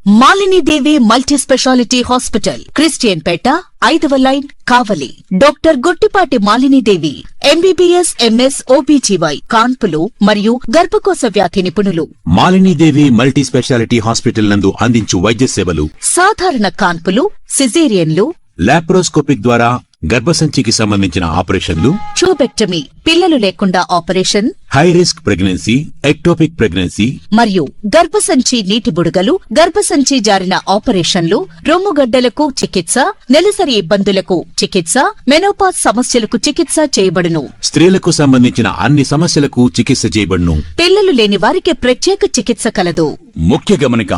Malini Devi multi speciality hospital, Christian పేట, 5వ line, Kavali. Doctor Guttipati Malinidevi, MBBS, MS, OBGY, కాన్పులు మరియు గర్భకోశ వ్యాధి నిపుణులు. మాలినీదేవి మల్టీ స్పెషాలిటీ హాస్పిటల్ నందు అందించు వైద్య సేవలు: సాధారణ కాన్పులు, సిజేరియన్లు, లాప్రోస్కోపిక్ ద్వారా గర్భసంచికి సంబంధించిన ఆపరేషన్లు, ట్యూబెక్టమీ, పిల్లలు లేకుండా operation, high risk pregnancy, ectopic pregnancy మరియు గర్భసంచి నీటి బుడగలు, గర్భసంచి జారిన ఆపరేషన్లు, రొమ్ముగడ్డలకు చికిత్స, నెలసరి ఇబ్బందులకు చికిత్స, మెనోపాజ్ సమస్యలకు చికిత్స చేయబడును. స్త్రీలకు సంబంధించిన అన్ని సమస్యలకు చికిత్స చేయబడును. పిల్లలు లేని వారికి ప్రత్యేక చికిత్స కలదు. ముఖ్య గమనిక: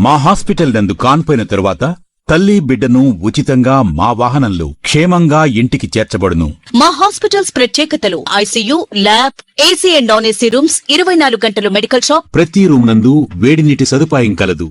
మా హాస్పిటల్ నందు కాన్పోయిన తరువాత తల్లి బిడ్డను ఉచితంగా మా వాహనంలో క్షేమంగా ఇంటికి చేర్చబడును. మా హాస్పిటల్స్ ప్రత్యేకతలు: ICU, lab, AC and non AC rooms, 24 గంటలు మెడికల్ షాప్, ప్రతి రూమ్ నందు వేడి నీటి సదుపాయం కలదు.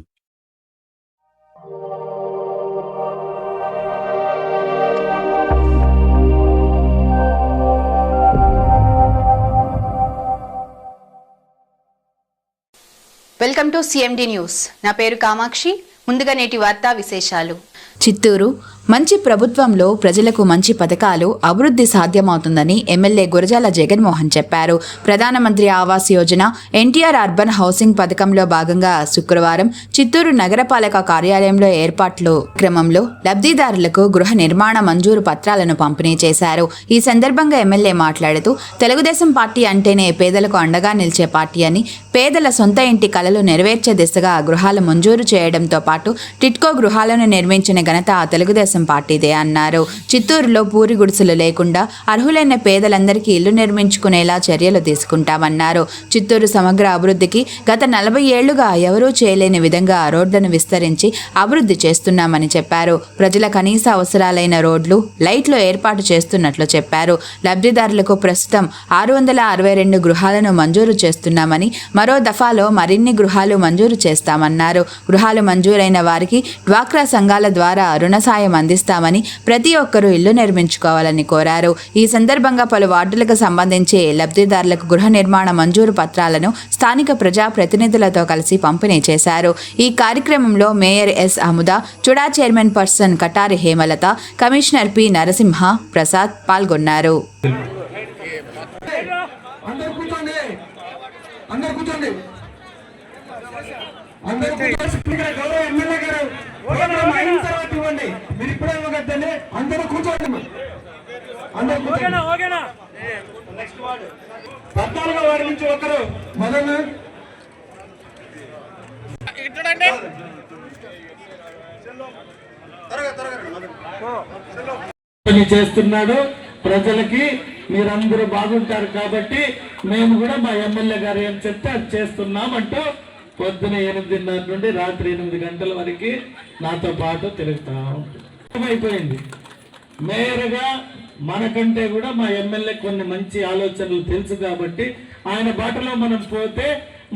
Welcome to CMD news. నా పేరు కామాక్షి. ముందుగా నేటి వార్తా విశేషాలు. చిత్తూరు మంచి ప్రభుత్వంలో ప్రజలకు మంచి పథకాలు, అభివృద్ధి సాధ్యమవుతుందని ఎమ్మెల్యే గురజాల జగన్మోహన్ చెప్పారు. ప్రధానమంత్రి ఆవాస్ యోజన, ఎన్టీఆర్ అర్బన్ హౌసింగ్ పథకంలో భాగంగా శుక్రవారం చిత్తూరు నగరపాలక కార్యాలయంలో ఏర్పాట్లు క్రమంలో లబ్ధిదారులకు గృహ నిర్మాణ మంజూరు పత్రాలను పంపిణీ చేశారు. ఈ సందర్భంగా ఎమ్మెల్యే మాట్లాడుతూ, తెలుగుదేశం పార్టీ అంటేనే పేదలకు అండగా నిలిచే పార్టీ అని, పేదల సొంత ఇంటి కలలు నెరవేర్చే దిశగా గృహాలు మంజూరు చేయడంతో పాటు టిట్కో గృహాలను నిర్మించిన ఘనత తెలుగుదేశం పార్టీదే అన్నారు. చిత్తూరులో పూరి గుడిసెలు లేకుండా అర్హులైన పేదలందరికీ ఇల్లు నిర్మించుకునేలా చర్యలు తీసుకుంటామన్నారు. చిత్తూరు సమగ్ర అభివృద్ధికి గత 40 ఏళ్లుగా ఎవరూ చేయలేని విధంగా రోడ్లను విస్తరించి అభివృద్ధి చేస్తున్నామని చెప్పారు. ప్రజల కనీస అవసరాలైన రోడ్లు, లైట్లు ఏర్పాటు చేస్తున్నట్లు చెప్పారు. లబ్ధిదారులకు ప్రస్తుతం 662 గృహాలను మంజూరు చేస్తున్నామని, మరో దఫాలో మరిన్ని గృహాలు మంజూరు చేస్తామన్నారు. గృహాలు మంజూరైన వారికి డ్వాక్రా సంఘాల ద్వారా రుణ సాయం అందిస్తామని, ప్రతి ఒక్కరూ ఇల్లు నిర్మించుకోవాలని కోరారు. ఈ సందర్భంగా పలు వార్డులకు సంబంధించి లబ్ధిదారులకు గృహ నిర్మాణ మంజూరు పత్రాలను స్థానిక ప్రజా ప్రతినిధులతో కలిసి పంపిణీ చేశారు. ఈ కార్యక్రమంలో mayor S Amuda, Chuda chairman person Katari Hemalatha, commissioner P Narasimha Prasad పాల్గొన్నారు. చేస్తున్నాడు. ప్రజలకి మీరందరూ బాగుంటారు కాబట్టి మేము కూడా మా ఎమ్మెల్యే గారు ఏం చెప్తే అది చేస్తున్నామంటూ పొద్దున 8:30 నుండి రాత్రి 8 గంటల వరకు నాతో పాటు తిరుగుతా అయిపోయింది. మేయర్గా మనకంటే కూడా మా ఎమ్మెల్యే కొన్ని మంచి ఆలోచనలు తెలుసు కాబట్టి ఆయన బాటలో మనం పోతే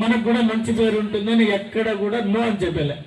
మనకు కూడా మంచి పేరు ఉంటుందని ఎక్కడ కూడా నో అని చెప్పలే.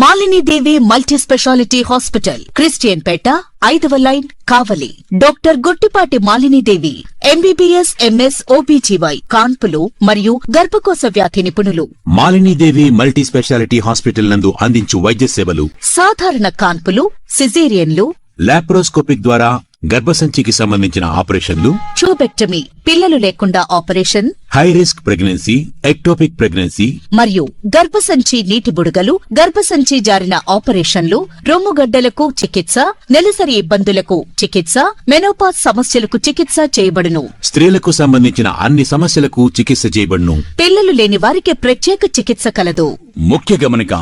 Malini Devi multi speciality hospital, Christian పేట, 5వ line, Kavali. Doctor Guttipati Malinidevi, MBBS, MS, OBGY, కాన్పులు మరియు గర్భకోశ వ్యాధి నిపుణులు. మాలినీదేవి మల్టీ స్పెషాలిటీ హాస్పిటల్ నందు అందించు వైద్య సేవలు: సాధారణ కాన్పులు, సిజేరియన్లు, లాప్రోస్కోపిక్ ద్వారా గర్భసంచికి సంబంధించిన ఆపరేషన్లు, ట్యూబెక్టమీ, పిల్లలు లేకుండా operation, high risk pregnancy, ectopic pregnancy మరియు గర్భసంచి నీటి బుడగలు, గర్భసంచి జారిన ఆపరేషన్లు, రొమ్ముగడ్డలకు చికిత్స, నెలసరి ఇబ్బందులకు చికిత్స, మెనోపాజ్ సమస్యలకు చికిత్స చేయబడును. స్త్రీలకు సంబంధించిన అన్ని సమస్యలకు చికిత్స చేయబడును. పిల్లలు లేని వారికి ప్రత్యేక చికిత్స కలదు. ముఖ్య గమనిక: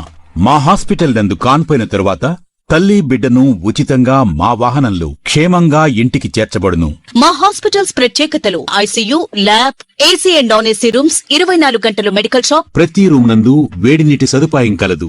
మా హాస్పిటల్ నందు కాన్పోయిన తరువాత తల్లి బిడ్డను ఉచితంగా మా వాహనంలో క్షేమంగా ఇంటికి చేర్చబడును. మా హాస్పిటల్స్ ప్రత్యేకతలు: ICU, lab, AC and non AC rooms, 24 గంటలు మెడికల్ షాప్, ప్రతి రూమ్ నందు వేడి నీటి సదుపాయం కలదు.